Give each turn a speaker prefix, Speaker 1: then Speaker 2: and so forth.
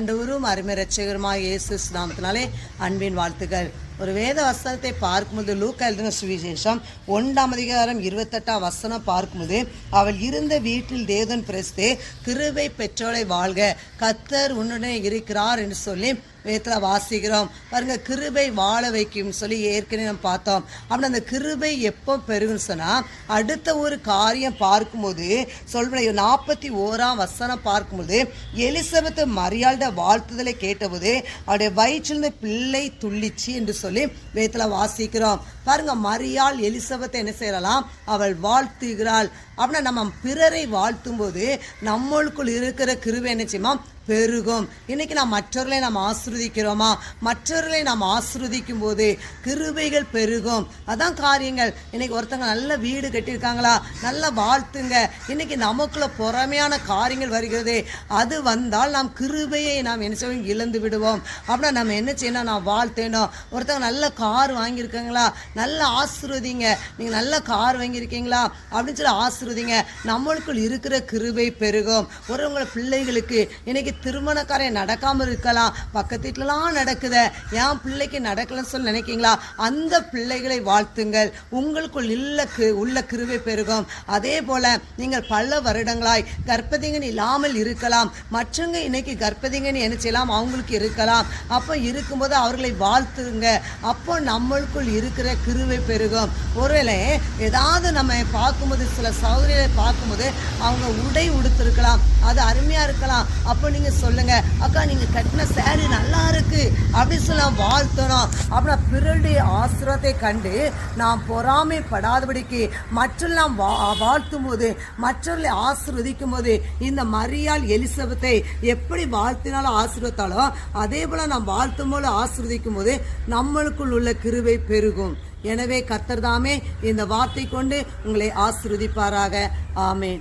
Speaker 1: ஆண்டவரும் அருமை இரட்சகருமாய் இயேசு நாமத்தினாலே அன்பின் வாழ்த்துக்கள். ஒரு வேத வசனத்தை பார்க்கும்போது லூக்கா எழுதின சுவிசேஷம் 1 பார்க்கும்போது, அவள் இருந்த வீட்டில் தேவன் பிரஸ்தே கிருபை பெற்றோரை வாழ்க, கர்த்தர் உன்னுடனே இருக்கிறார் என்று சொல்லி வேதத்தில் வாசிக்கிறோம். பாருங்க, கிருபை வாழ வைக்கும் சொல்லி ஏற்கனவே நம்ம பார்த்தோம். அப்படி அந்த கிருபை எப்போ பெருகுன்னு சொன்னால், அடுத்த ஒரு காரியம் பார்க்கும்போது சொல்ற 41 பார்க்கும்போது, எலிசபெத் மரியாள்ட வாழ்த்துதலை கேட்டபோது அவருடைய வயிற்றிலிருந்து பிள்ளை துள்ளிச்சு என்று சொல்லி வேதத்தில் வாசிக்கிறோம். பாருங்க, மரியாள் எலிசபெத்தை என்ன செய்யலாம்? அவள் வாழ்த்துகிறாள். அப்படின்னா நம்ம பிறரை வாழ்த்தும் போது நம்மளுக்குள் இருக்கிற கிருபை என்ன செய்யுமா? பெருகும். இன்னைக்கு நாம் மற்றவர்களை நாம் ஆசீர்வதிக்கிறோமா? மற்றவர்களை நாம் ஆசீர்வதிக்கும் போது கிருபைகள் பெருகும். அதான் காரியங்கள். இன்னைக்கு ஒருத்தங்க நல்ல வீடு கட்டியிருக்காங்களா, நல்லா வாழ்த்துங்க. இன்னைக்கு நமக்குள்ள பொறாமையான காரியங்கள் வருகிறது. அது வந்தால் நாம் கிருபையை நாம் என்ன செய்வோம்? இழந்து விடுவோம். அப்படின்னா நம்ம என்ன செய்யணும்? நான் வாழ்த்தேனும். ஒருத்தவங்க நல்ல கார் வாங்கியிருக்காங்களா, நல்ல ஆசீர்வதிங்க. நீங்கள் நல்ல கார் வாங்கியிருக்கீங்களா அப்படின்னு சொல்லி ஆசீர்வதிங்க. நம்மளுக்குள் இருக்கிற கிருபை பெருகும். ஒருவங்கள பிள்ளைகளுக்கு இன்னைக்கு திருமண காரியம் நடக்காமல் இருக்கலாம், பக்கத்து வீட்டிலலாம் நடக்குது, என் பிள்ளைக்கு நடக்கலன்னு சொல்லி நினைக்கிங்களா? அந்த பிள்ளைகளை வாழ்த்துங்கள். உங்களுக்குள் உள்ள கிருபை பெருகும். அதே போல நீங்கள் பல வருடங்களாய் கர்ப்பதிங்கன் இல்லாமல் இருக்கலாம். மற்றவங்க இன்னைக்கு கர்ப்பதிங்கன் என்ன செய்யலாம்? அவங்களுக்கு இருக்கலாம். அப்போ இருக்கும்போது அவர்களை வாழ்த்துங்க. அப்போ நம்மளுக்குள் இருக்கிற கிருபை பெருகும். ஒருவேளை ஏதாவது நம்ம பார்க்கும்போது, சில சௌகரியங்களை பார்க்கும்போது அவங்க உடை உடுத்திருக்கலாம், அது அருமையா இருக்கலாம். அப்போ நீங்க சொல்லுங்க, அக்கா நீங்க கட்டின சாரி நல்லா இருக்கு அப்படின்னு சொல்ல வாழ்த்தணும். அப்புறம் பிறருடைய ஆசீர்வாதத்தை கண்டு நாம் பொறாமைப்படாதபடிக்கு மற்றெல்லாம் வாழ்த்தும் போது, மற்றவர்களை ஆசீர்வதிக்கும் போது, இந்த மரியாள் எலிசபெத்தை எப்படி வாழ்த்தினாலும் ஆசீர்வத்தாலோ அதே போல நாம் வாழ்த்தும் போது ஆசீர்வதிக்கும் போது நம்மளுக்குள் உள்ள கிருபை பெருகும். எனவே கர்த்தர் தாமே இந்த வார்த்தை கொண்டு உங்களை ஆசீர்வதிப்பாராக. ஆமேன்.